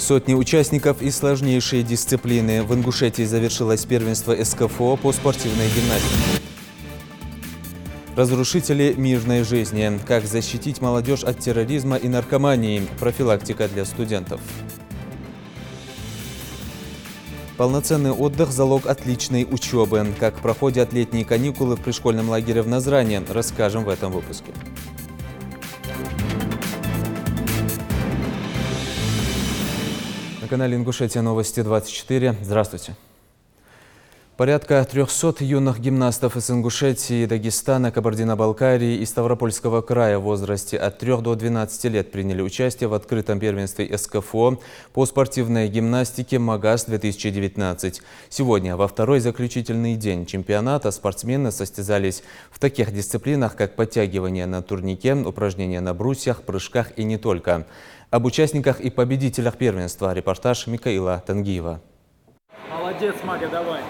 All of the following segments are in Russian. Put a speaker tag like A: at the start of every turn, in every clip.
A: Сотни участников и сложнейшие дисциплины. В Ингушетии завершилось первенство СКФО по спортивной гимнастике. Разрушители мирной жизни. Как защитить молодежь от терроризма и наркомании. Профилактика для студентов. Полноценный отдых – залог отличной учебы. Как проходят летние каникулы в пришкольном лагере в Назране, расскажем в этом выпуске. На канале Ингушетия новости 24. Здравствуйте. Порядка 300 юных гимнастов из Ингушетии, Дагестана, Кабардино-Балкарии и Ставропольского края в возрасте от 3 до 12 лет приняли участие в открытом первенстве СКФО по спортивной гимнастике МАГАС-2019. Сегодня, во второй заключительный день чемпионата, спортсмены состязались в таких дисциплинах, как подтягивание на турнике, упражнения на брусьях, прыжках и не только. Об участниках и победителях первенства репортаж Микаила Тангиева.
B: Молодец, Мага, давай.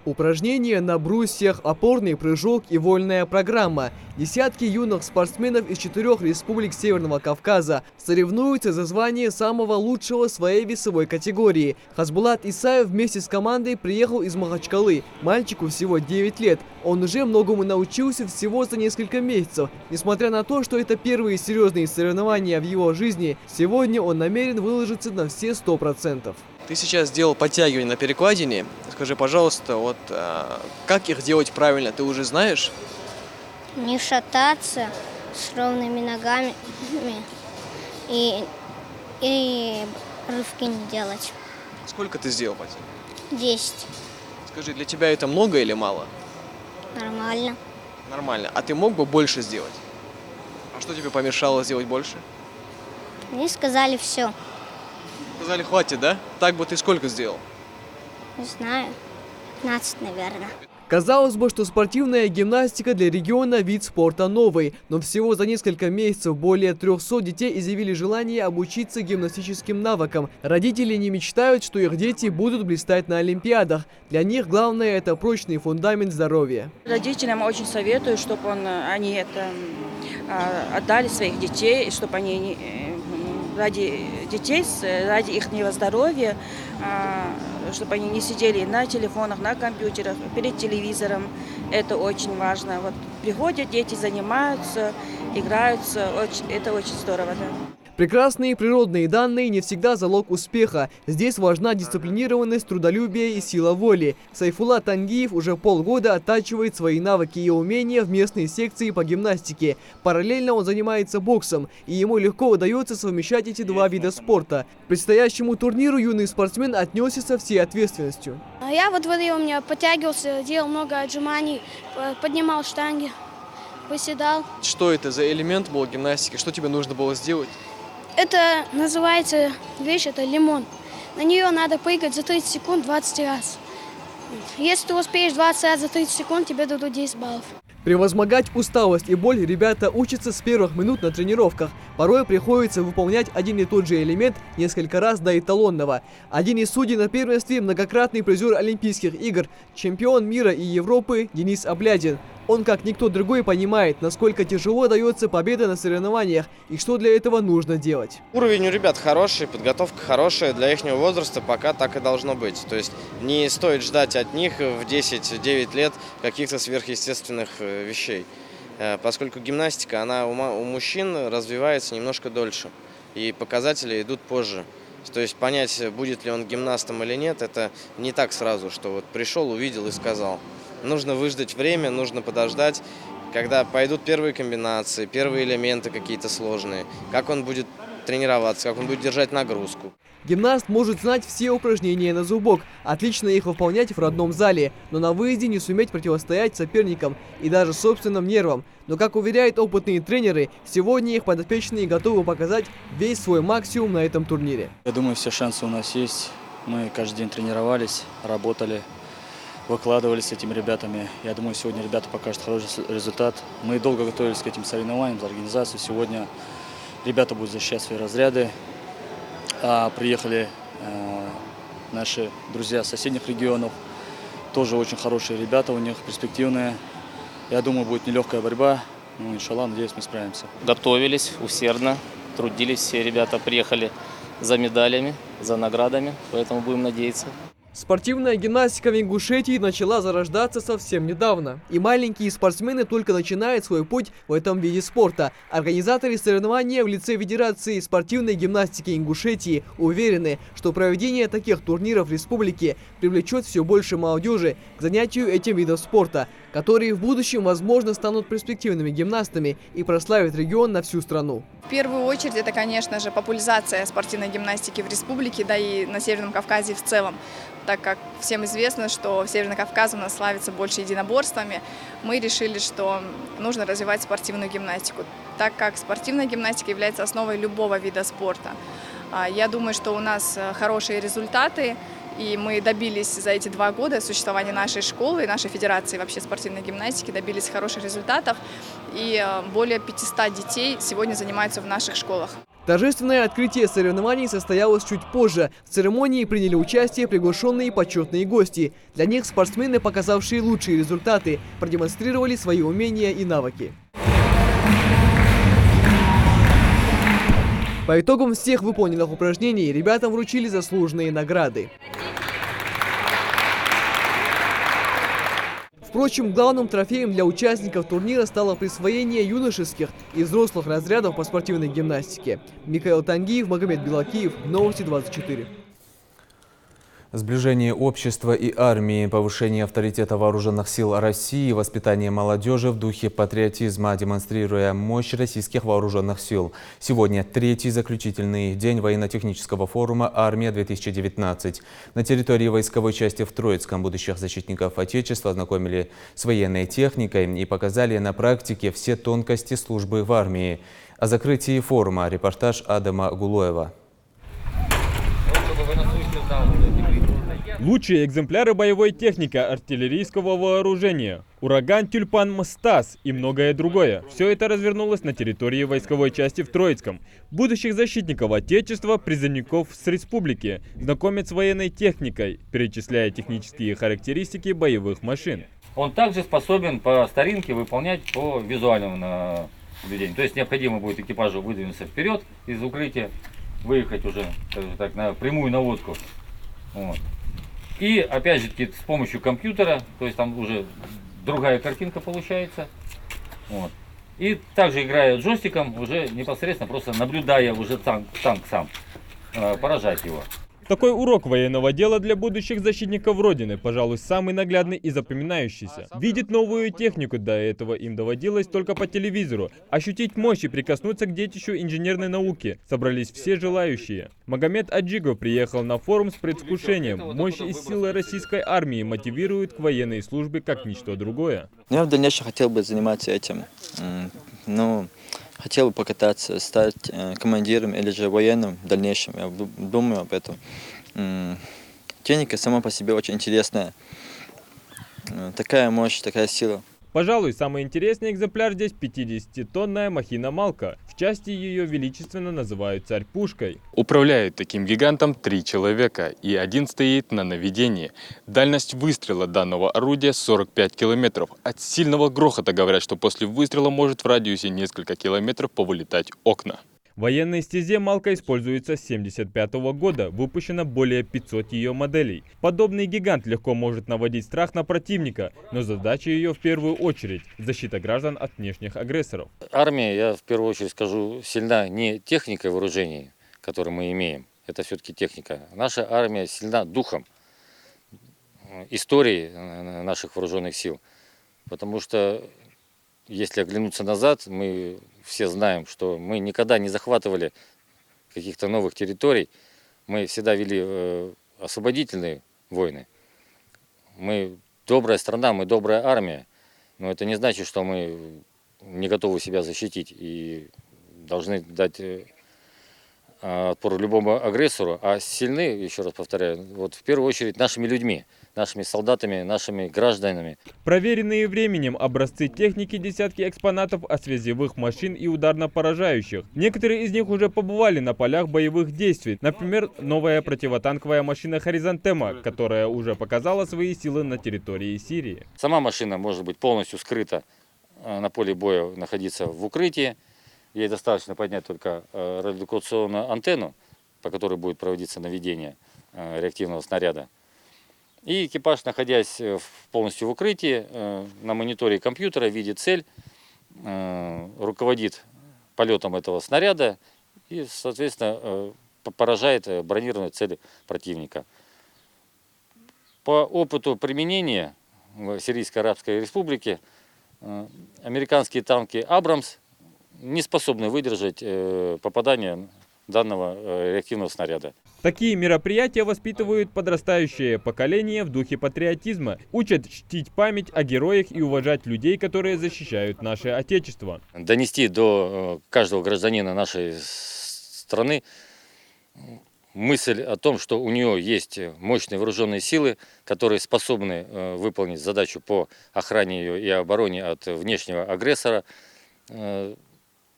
C: Упражнения на брусьях, опорный прыжок и вольная программа. Десятки юных спортсменов из 4 республик Северного Кавказа соревнуются за звание самого лучшего в своей весовой категории. Хасбулат Исаев вместе с командой приехал из Махачкалы. Мальчику всего 9 лет. Он уже многому научился всего за несколько месяцев. Несмотря на то, что это первые серьезные соревнования в его жизни, сегодня он намерен выложиться на все 100%.
D: Ты сейчас сделал подтягивание на перекладине. Скажи, пожалуйста, как их делать правильно, ты уже знаешь?
E: Не шататься с ровными ногами и рывки не делать.
D: Сколько ты сделал подтягиваний?
E: 10.
D: Скажи, для тебя это много или мало?
E: Нормально.
D: Нормально. А ты мог бы больше сделать? А что тебе помешало сделать больше?
E: Мне сказали все.
D: Сказали, хватит, да? Так бы ты сколько сделал?
E: Не знаю. 15, наверное.
C: Казалось бы, что спортивная гимнастика для региона вид спорта новый, но всего за несколько месяцев более 300 детей изъявили желание обучиться гимнастическим навыкам. Родители не мечтают, что их дети будут блистать на олимпиадах. Для них главное – это прочный фундамент здоровья.
F: Родителям очень советую, чтобы они отдали своих детей, чтобы они ради детей, ради их здоровья, чтобы они не сидели на телефонах, на компьютерах, перед телевизором. Это очень важно. Приходят дети, занимаются, играются. Это очень здорово. Да.
C: Прекрасные природные данные не всегда залог успеха. Здесь важна дисциплинированность, трудолюбие и сила воли. Сайфулла Тангиев уже полгода оттачивает свои навыки и умения в местной секции по гимнастике. Параллельно он занимается боксом, и ему легко удается совмещать эти два вида спорта. К предстоящему турниру юный спортсмен отнесся со всей ответственностью.
G: Я во дворе у меня подтягивался, делал много отжиманий, поднимал штанги, выседал.
D: Что это за элемент был гимнастики? Что тебе нужно было сделать?
G: Это называется вещь, это лимон. На нее надо прыгать за 30 секунд 20 раз. Если ты успеешь 20 раз за 30 секунд, тебе дадут 10 баллов.
C: Превозмогать усталость и боль ребята учатся с первых минут на тренировках. Порой приходится выполнять один и тот же элемент несколько раз до эталонного. Один из судей на первенстве – многократный призер Олимпийских игр, чемпион мира и Европы Денис Облядин. Он, как никто другой, понимает, насколько тяжело дается победа на соревнованиях и что для этого нужно делать.
H: Уровень у ребят хороший, подготовка хорошая, для их возраста пока так и должно быть. То есть не стоит ждать от них в 10-9 лет каких-то сверхъестественных вещей. Поскольку гимнастика, она у мужчин развивается немножко дольше, и показатели идут позже. То есть понять, будет ли он гимнастом или нет, это не так сразу, что пришел, увидел и сказал. Нужно выждать время, нужно подождать, когда пойдут первые комбинации, первые элементы какие-то сложные, как он будет тренироваться, как он будет держать нагрузку.
C: Гимнаст может знать все упражнения на зубок, отлично их выполнять в родном зале, но на выезде не суметь противостоять соперникам и даже собственным нервам. Но, как уверяют опытные тренеры, сегодня их подопечные готовы показать весь свой максимум на этом турнире.
I: Я думаю, все шансы у нас есть. Мы каждый день тренировались, работали, выкладывались с этими ребятами. Я думаю, сегодня ребята покажут хороший результат. Мы долго готовились к этим соревнованиям, за организацию. Сегодня ребята будут защищать свои разряды. Приехали наши друзья с соседних регионов. Тоже очень хорошие ребята у них, перспективные. Я думаю, будет нелегкая борьба. Иншаллах, надеюсь, мы справимся.
J: Готовились усердно, трудились все ребята, приехали за медалями, за наградами, поэтому будем надеяться.
C: Спортивная гимнастика в Ингушетии начала зарождаться совсем недавно. И маленькие спортсмены только начинают свой путь в этом виде спорта. Организаторы соревнования в лице Федерации спортивной гимнастики Ингушетии уверены, что проведение таких турниров в республике привлечет все больше молодежи к занятию этим видом спорта, которые в будущем, возможно, станут перспективными гимнастами и прославят регион на всю страну.
K: В первую очередь это, конечно же, популяризация спортивной гимнастики в республике, да и на Северном Кавказе в целом. Так как всем известно, что Северный Кавказ у нас славится больше единоборствами, мы решили, что нужно развивать спортивную гимнастику, так как спортивная гимнастика является основой любого вида спорта. Я думаю, что у нас хорошие результаты, и мы добились за эти 2 года существования нашей школы и нашей федерации вообще спортивной гимнастики, добились хороших результатов, и более 500 детей сегодня занимаются в наших школах.
C: Торжественное открытие соревнований состоялось чуть позже. В церемонии приняли участие приглашенные почетные гости. Для них спортсмены, показавшие лучшие результаты, продемонстрировали свои умения и навыки. По итогам всех выполненных упражнений ребятам вручили заслуженные награды. Впрочем, главным трофеем для участников турнира стало присвоение юношеских и взрослых разрядов по спортивной гимнастике. Михаил Тангиев, Магомед Белакиев, Новости 24.
A: Сближение общества и армии, повышение авторитета вооруженных сил России, воспитание молодежи в духе патриотизма, демонстрируя мощь российских вооруженных сил. Сегодня 3-й заключительный день военно-технического форума «Армия-2019». На территории войсковой части в Троицком будущих защитников Отечества ознакомили с военной техникой и показали на практике все тонкости службы в армии. О закрытии форума репортаж Адама Гулоева.
L: Лучшие экземпляры боевой техники артиллерийского вооружения, ураган, тюльпан, МСТАС и многое другое. Все это развернулось на территории войсковой части в Троицком. Будущих защитников Отечества, призывников с республики знакомят с военной техникой, перечисляя технические характеристики боевых машин.
M: Он также способен по старинке выполнять по визуальному наблюдению. То есть необходимо будет экипажу выдвинуться вперед из укрытия, выехать уже, скажем так, на прямую наводку. Вот. И опять же с помощью компьютера, то есть там уже другая картинка получается. Вот. И также играя джойстиком, уже непосредственно просто наблюдая уже танк сам, поражать его.
L: Такой урок военного дела для будущих защитников Родины, пожалуй, самый наглядный и запоминающийся. Видеть новую технику, до этого им доводилось только по телевизору. Ощутить мощь и прикоснуться к детищу инженерной науки собрались все желающие. Магомед Аджигов приехал на форум с предвкушением. Мощь и силы российской армии мотивируют к военной службе как ничто другое.
N: Я в дальнейшем хотел бы заниматься этим. Хотел бы покататься, стать командиром или же военным в дальнейшем. Я думаю об этом. Техника сама по себе очень интересная. Такая мощь, такая сила.
L: Пожалуй, самый интересный экземпляр здесь 50-тонная махина Малка. В части ее величественно называют царь-пушкой.
O: Управляют таким гигантом 3 человека, и 1 стоит на наведении. Дальность выстрела данного орудия 45 километров. От сильного грохота говорят, что после выстрела может в радиусе несколько километров повылетать окна.
L: В военной стезе Малка используется с 1975 года, выпущено более 500 ее моделей. Подобный гигант легко может наводить страх на противника, но задача ее в первую очередь – защита граждан от внешних агрессоров.
M: Армия, я в первую очередь скажу, сильна не техникой вооружений, которую мы имеем, это все-таки техника. Наша армия сильна духом, историей наших вооруженных сил, потому что если оглянуться назад, мы все знаем, что мы никогда не захватывали каких-то новых территорий. Мы всегда вели освободительные войны. Мы добрая страна, мы добрая армия. Но это не значит, что мы не готовы себя защитить и должны дать отпор любому агрессору. А сильны, еще раз повторяю, вот в первую очередь нашими людьми, нашими солдатами, нашими гражданами.
L: Проверенные временем образцы техники, десятки экспонатов от связевых машин и ударно-поражающих. Некоторые из них уже побывали на полях боевых действий. Например, новая противотанковая машина «Хоризонтема», которая уже показала свои силы на территории Сирии.
M: Сама машина может быть полностью скрыта на поле боя, находиться в укрытии. ей достаточно поднять только радиолокационную антенну, по которой будет проводиться наведение реактивного снаряда. И экипаж, находясь полностью в укрытии, на мониторе компьютера видит цель, руководит полетом этого снаряда и, соответственно, поражает бронированные цели противника. По опыту применения в Сирийской Арабской Республике американские танки «Абрамс» не способны выдержать попадание данного реактивного снаряда.
L: Такие мероприятия воспитывают подрастающее поколение в духе патриотизма, учат чтить память о героях и уважать людей, которые защищают наше Отечество.
M: Донести до каждого гражданина нашей страны мысль о том, что у нее есть мощные вооруженные силы, которые способны выполнить задачу по охране ее и обороне от внешнего агрессора,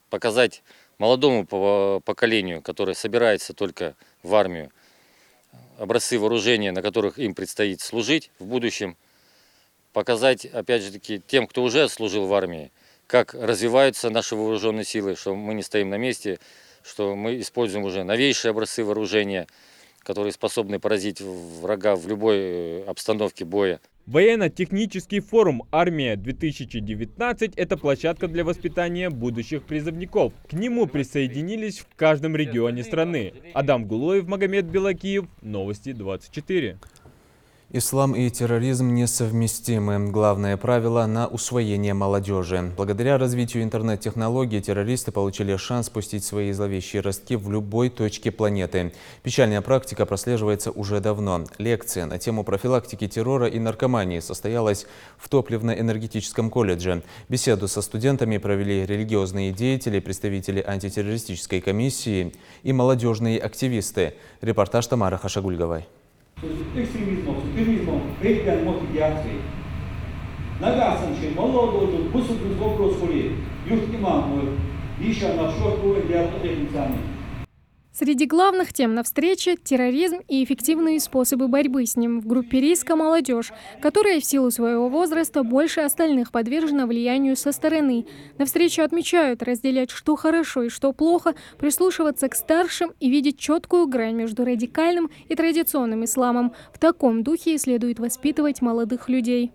M: показать молодому поколению, которое собирается только в армию, образцы вооружения, на которых им предстоит служить в будущем, показать, опять же таки, тем, кто уже служил в армии, как развиваются наши вооруженные силы, что мы не стоим на месте, что мы используем уже новейшие образцы вооружения, которые способны поразить врага в любой обстановке боя.
L: Военно-технический форум «Армия-2019» – это площадка для воспитания будущих призывников. К нему присоединились в каждом регионе страны. Адам Гулоев, Магомед Белакиев, Новости 24.
A: Ислам и терроризм несовместимы. Главное правило – на усвоение молодежи. Благодаря развитию интернет-технологий террористы получили шанс пустить свои зловещие ростки в любой точке планеты. Печальная практика прослеживается уже давно. Лекция на тему профилактики террора и наркомании состоялась в Топливно-энергетическом колледже. Беседу со студентами провели религиозные деятели, представители антитеррористической комиссии и молодежные активисты. Репортаж Тамары Хашагульговой.
P: Экстремизмом, суперизмом, рейден мотивации. Нагасан, чем молодой, пусть вопрос хули, юрт имам, еще на шорку для потенциальных.
Q: Среди главных тем на встрече – терроризм и эффективные способы борьбы с ним в группе риска «Молодежь», которая в силу своего возраста больше остальных подвержена влиянию со стороны. На встрече отмечают разделять, что хорошо и что плохо, прислушиваться к старшим и видеть четкую грань между радикальным и традиционным исламом. В таком духе и следует воспитывать молодых людей.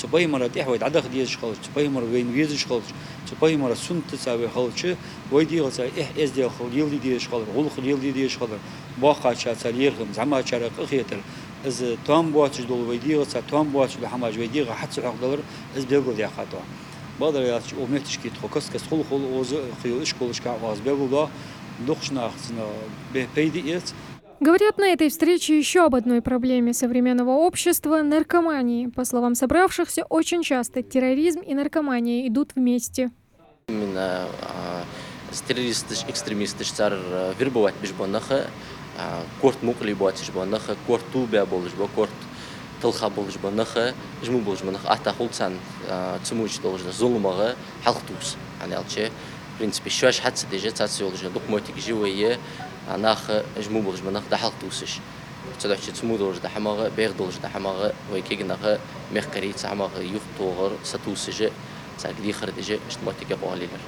R: تبايمر تحوي عدخ ديش خالص تبايمر وين فيزش خالص تبايمر سنت تساوي خالص ويدي غسا إز دي خليل ديش خالص غول خليل ديش خالص باقة شات ليرهم زعما شارك أخيتر إز توام بواتش دول ويدي غسا توام بواتش بحماج ويدي غا حتى حق دولار إز بيقول يا خاطر بدر ياتش أمنتش كي تخكس كس خل أوز خيو إيش كلش كعواز بيقول ده دخشنا خصنا بيدي إت.
Q: Говорят на этой встрече еще об одной проблеме современного общества – наркомании. По словам собравшихся, очень часто терроризм и наркомания идут вместе.
S: Именно террористы, экстремисты цар вербовать бежбонаха, корт мукли бочиш бонаха, корт тубя болиш бо, корт талха болиш бонаха, жму болиш бонаха, атахулцан цумуч должен зулмага халхтус, анялче. В принципе, шваш хатс деже цац должен докумотик живые. أناخ جمو بلش مناخ دحال توسش تدعش تسمو دولج دحماغ بيغ دولج دحماغ ويكيغناغ ميخكري تسعماغ يفتوغر ستوسج ساقدي خردج اشتماتيك بواليلر.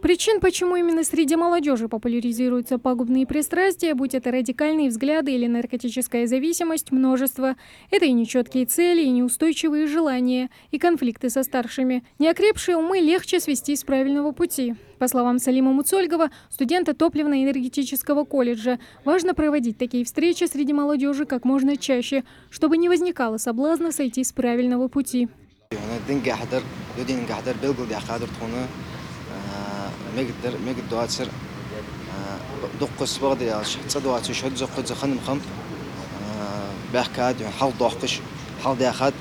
Q: Причин, почему именно среди молодежи популяризируются пагубные пристрастия, будь это радикальные взгляды или наркотическая зависимость, множество. Это и нечеткие цели, и неустойчивые желания, и конфликты со старшими. Неокрепшие умы легче свести с правильного пути. По словам Салима Муцольгова, студента Топливно-энергетического колледжа, важно проводить такие встречи среди молодежи как можно чаще, чтобы не возникало соблазна сойти с правильного пути.
T: مقدر دواتر دقس بغدي صدوات شهد زقد زخن مخم بحكاد حال ضاقش حال داخد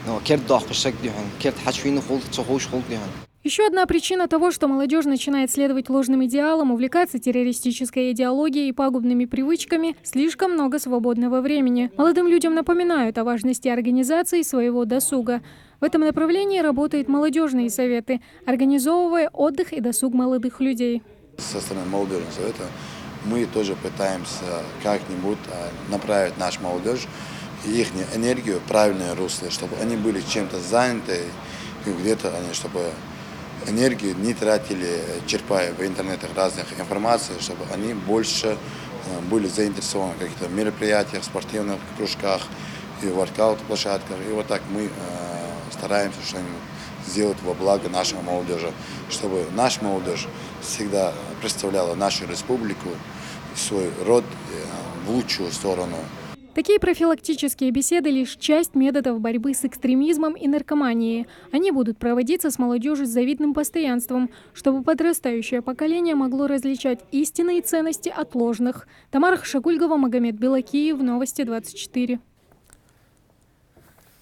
T: نو كرت ضاقش سكدي هن كرت حشوين خلط صخوش خلط هن.
Q: Еще одна причина того, что молодежь начинает следовать ложным идеалам, увлекаться террористической идеологией и пагубными привычками, слишком много свободного времени. Молодым людям напоминают о важности организации своего досуга. В этом направлении работают молодежные советы, организовывая отдых и досуг молодых людей.
U: Со стороны молодежного совета мы тоже пытаемся как-нибудь направить нашу молодежь их энергию в правильное русло, чтобы они были чем-то заняты, где-то они, чтобы энергию не тратили, черпая в интернетах разных информаций, чтобы они больше были заинтересованы в каких-то мероприятиях, спортивных кружках и воркаут-площадках. И вот так мы стараемся что-нибудь сделать во благо нашей молодежи, чтобы наша молодежь всегда представляла нашу республику, свой род в лучшую сторону.
Q: Такие профилактические беседы – лишь часть методов борьбы с экстремизмом и наркоманией. Они будут проводиться с молодежью с завидным постоянством, чтобы подрастающее поколение могло различать истинные ценности от ложных. Тамара Хашагульгова, Магомед Белакиев, Новости 24.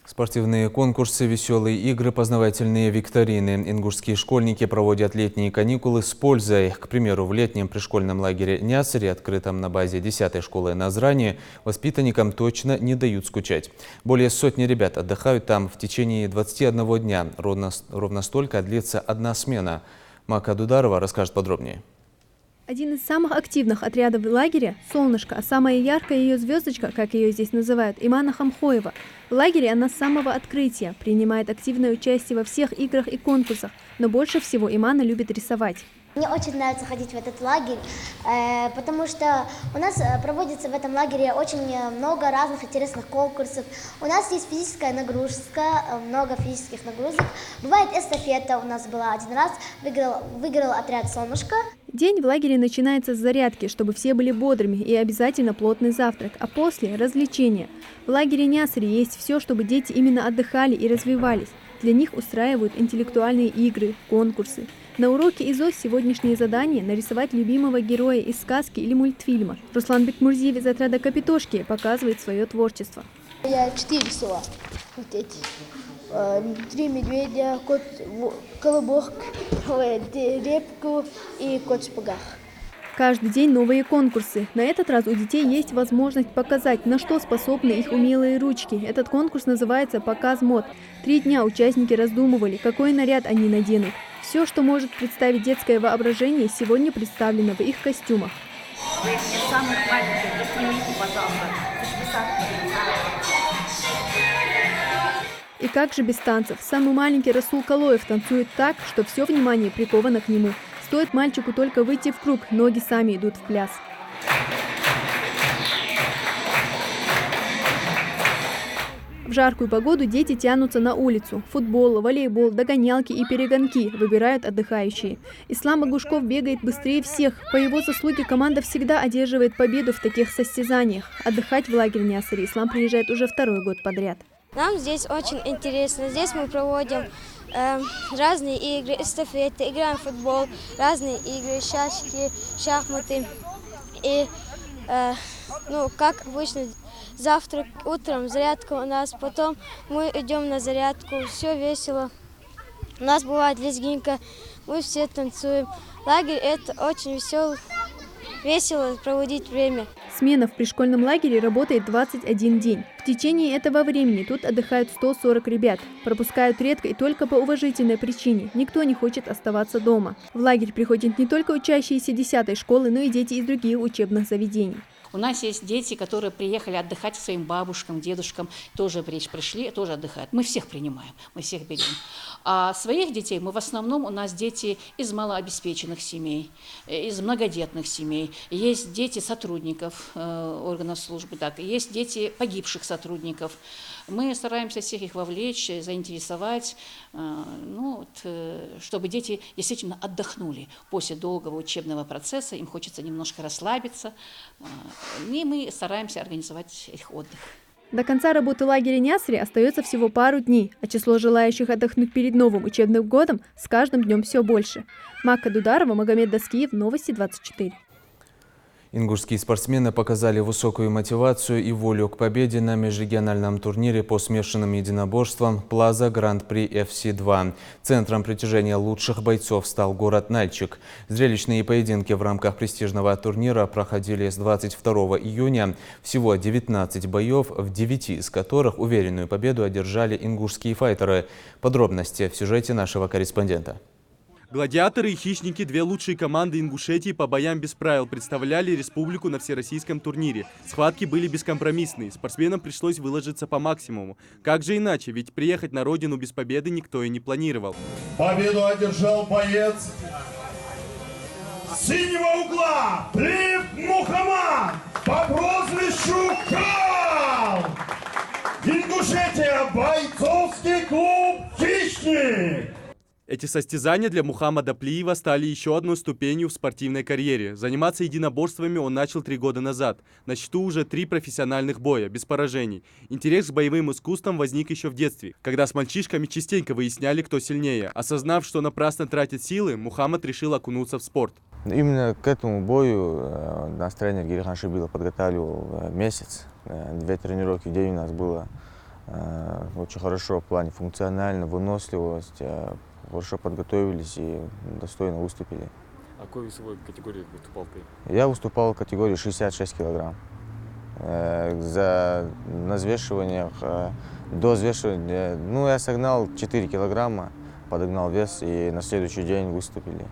A: Спортивные конкурсы, веселые игры, познавательные викторины. Ингушские школьники проводят летние каникулы с пользой. К примеру, в летнем пришкольном лагере Нясари, открытом на базе 10-й школы Назрани, воспитанникам точно не дают скучать. Более сотни ребят отдыхают там в течение 21 дня. Ровно столько длится одна смена. Мака Дударова расскажет подробнее.
V: Один из самых активных отрядов лагеря – «Солнышко», а самая яркая ее звездочка, как ее здесь называют, Имана Хамхоева. В лагере она с самого открытия принимает активное участие во всех играх и конкурсах, но больше всего Имана любит рисовать.
W: Мне очень нравится ходить в этот лагерь, потому что у нас проводится в этом лагере очень много разных интересных конкурсов. У нас есть физическая нагрузка, много физических нагрузок. Бывает эстафета, у нас была один раз, выиграл отряд «Солнышко».
V: День в лагере начинается с зарядки, чтобы все были бодрыми, и обязательно плотный завтрак, а после – развлечения. В лагере Нясари есть все, чтобы дети именно отдыхали и развивались. Для них устраивают интеллектуальные игры, конкурсы. На уроке ИЗО сегодняшнее задание – нарисовать любимого героя из сказки или мультфильма. Руслан Бекмурзиев из отряда «Капитошки» показывает свое творчество.
G: Я 4 рисовала. Вот эти. 3 медведя, кот, колобок, репку и кот в сапогах.
V: Каждый день новые конкурсы. На этот раз у детей есть возможность показать, на что способны их умелые ручки. Этот конкурс называется «Показ мод». 3 дня участники раздумывали, какой наряд они наденут. Все, что может представить детское воображение, сегодня представлено в их костюмах.
F: Самых маленьких, снимите, пожалуйста.
V: И как же без танцев? Самый маленький Расул Калоев танцует так, что все внимание приковано к нему. Стоит мальчику только выйти в круг, ноги сами идут в пляс. В жаркую погоду дети тянутся на улицу. Футбол, волейбол, догонялки и перегонки выбирают отдыхающие. Ислам Агушков бегает быстрее всех. По его заслуге команда всегда одерживает победу в таких состязаниях. Отдыхать в лагерь Нясари Ислам приезжает уже 2-й год подряд.
W: Нам здесь очень интересно. Здесь мы проводим разные игры, эстафеты, играем в футбол, разные игры, шашки, шахматы. И, как обычно, завтрак, утром зарядка у нас, потом мы идем на зарядку, все весело. У нас бывает лезгинка, мы все танцуем. Лагерь – это очень весело проводить время.
V: Смена в пришкольном лагере работает 21 день. В течение этого времени тут отдыхают 140 ребят. Пропускают редко и только по уважительной причине. Никто не хочет оставаться дома. В лагерь приходят не только учащиеся 10-й школы, но и дети из других учебных заведений.
X: У нас есть дети, которые приехали отдыхать к своим бабушкам, дедушкам, тоже пришли, тоже отдыхают. Мы всех принимаем, мы всех берем. А своих детей мы в основном, у нас дети из малообеспеченных семей, из многодетных семей. Есть дети сотрудников органов службы, так, есть дети погибших сотрудников. Мы стараемся всех их вовлечь, заинтересовать, чтобы дети действительно отдохнули после долгого учебного процесса. Им хочется немножко расслабиться, и мы стараемся организовать их отдых.
V: До конца работы лагеря Нясари остается всего пару дней, а число желающих отдохнуть перед новым учебным годом с каждым днем все больше. Мака Дударова, Магомед Даскиев, Новости 24.
A: Ингушские спортсмены показали высокую мотивацию и волю к победе на межрегиональном турнире по смешанным единоборствам Plaza Grand-Prix FC2. Центром притяжения лучших бойцов стал город Нальчик. Зрелищные поединки в рамках престижного турнира проходили с 22 июня. Всего 19 боев, в 9 из которых уверенную победу одержали ингушские файтеры. Подробности в сюжете нашего корреспондента.
B: Гладиаторы и хищники, две лучшие команды Ингушетии по боям без правил, представляли республику на всероссийском турнире. Схватки были бескомпромиссные, спортсменам пришлось выложиться по максимуму. Как же иначе, ведь приехать на родину без победы никто и не планировал.
D: Победу одержал боец с синего угла Плив Мухаммад по прозвищу Кал. Ингушетия, бойцовский клуб «Хищник».
B: Эти состязания для Мухаммада Плиева стали еще одной ступенью в спортивной карьере. Заниматься единоборствами он начал 3 года назад. На счету уже 3 профессиональных боя, без поражений. Интерес к боевым искусствам возник еще в детстве, когда с мальчишками частенько выясняли, кто сильнее. Осознав, что напрасно тратит силы, Мухаммад решил окунуться в спорт.
E: Именно к этому бою наш тренер Гирихан Шибилов подготавливал месяц. 2 тренировки в день у нас было очень хорошо в плане функционально, выносливость. Хорошо подготовились и достойно выступили.
O: А какой весовой категории выступал ты?
E: Я выступал в категории 66 килограмм. На взвешиваниях, до взвешивания, я согнал 4 килограмма, подогнал вес и на следующий день выступили.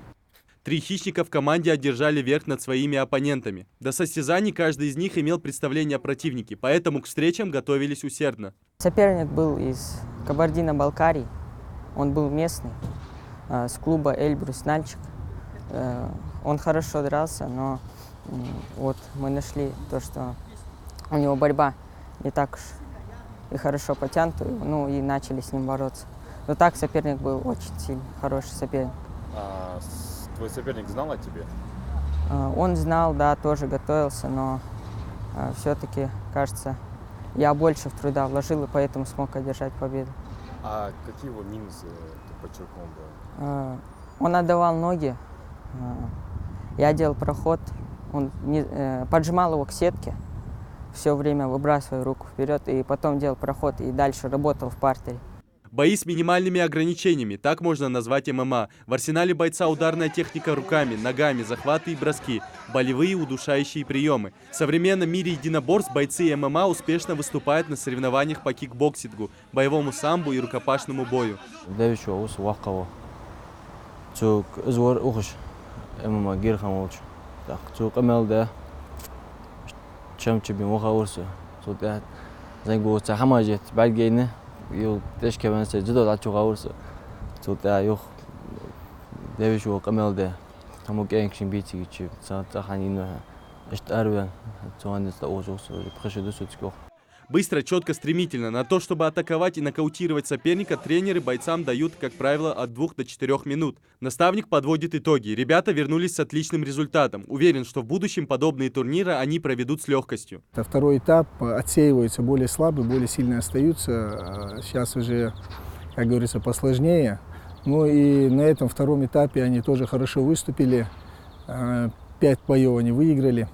B: 3 хищника в команде одержали верх над своими оппонентами. До состязаний каждый из них имел представление о противнике, поэтому к встречам готовились усердно.
H: Соперник был из Кабардино-Балкарии. Он был местный, с клуба Эльбрус Нальчик. Он хорошо дрался, но вот мы нашли то, что у него борьба не так уж и хорошо потянутая, и начали с ним бороться. Но так соперник был очень сильный, хороший соперник.
O: А твой соперник знал о тебе?
H: Он знал, да, тоже готовился, но все-таки, кажется, я больше в труда вложил и поэтому смог одержать победу.
O: А какие его минусы ты подчеркнул бы?
H: Он отдавал ноги, я делал проход, он поджимал его к сетке, все время выбрасывая руку вперед, и потом делал проход и дальше работал в партере.
B: Бои с минимальными ограничениями, так можно назвать ММА. В арсенале бойца ударная техника руками, ногами, захваты и броски, болевые удушающие приемы. В современном мире единоборств бойцы ММА успешно выступают на соревнованиях по кикбоксингу, боевому самбо и рукопашному бою.
E: Io teške vense judo da chuga urso. Tuta yo devisho kamelde. Tamu gang shimbiti gichi. Sa hanino. Эштарвен. Цоанец да ожосо. Пришеду сутико.
B: Быстро, четко, стремительно. На то, чтобы атаковать и нокаутировать соперника, тренеры бойцам дают, как правило, от 2 до 4 минут. Наставник подводит итоги. Ребята вернулись с отличным результатом. Уверен, что в будущем подобные турниры они проведут с легкостью.
Y: Второй этап отсеиваются более слабые, более сильные остаются. Сейчас уже, как говорится, посложнее. Ну и на этом втором этапе они тоже хорошо выступили. 5 боев они выиграли.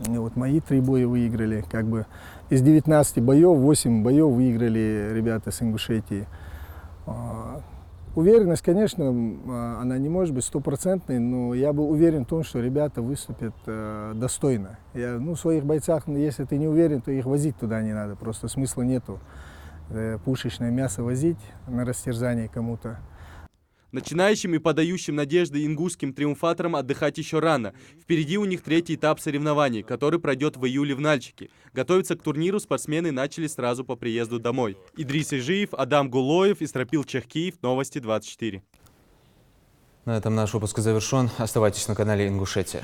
Y: И вот мои 3 боя выиграли. Как бы из 19 боев 8 боев выиграли ребята с Ингушетии. Уверенность, конечно, она не может быть стопроцентной, но я был уверен в том, что ребята выступят достойно. В своих бойцах, если ты не уверен, то их возить туда не надо. Просто смысла нету пушечное мясо возить на растерзание кому-то.
B: Начинающим и подающим надежды ингушским триумфаторам отдыхать еще рано. Впереди у них 3-й этап соревнований, который пройдет в июле в Нальчике. Готовиться к турниру спортсмены начали сразу по приезду домой. Идрис Ижиев, Адам Гулоев, Истрапил Чехкиев, Новости 24.
A: На этом наш выпуск завершен. Оставайтесь на канале Ингушетия.